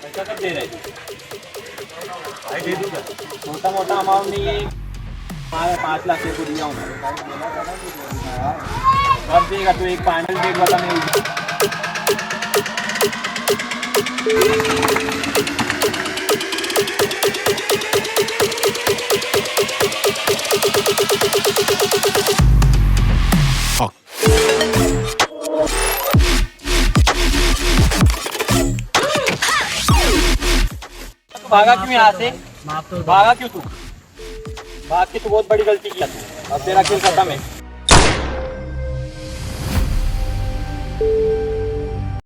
पैसा कब दे रहा है तू? भाई दे दूंगा। छोटा मोटा अमाउंट नहीं है, 5 लाख को दिया हूँ। कब देगा तू? एक फाइनल डेट बता। मैं तू भागा क्यों यहाँ से? भागा क्यों तू? भाग के तू बहुत बड़ी गलती किया तू। अब तेरा खेल खत्म है।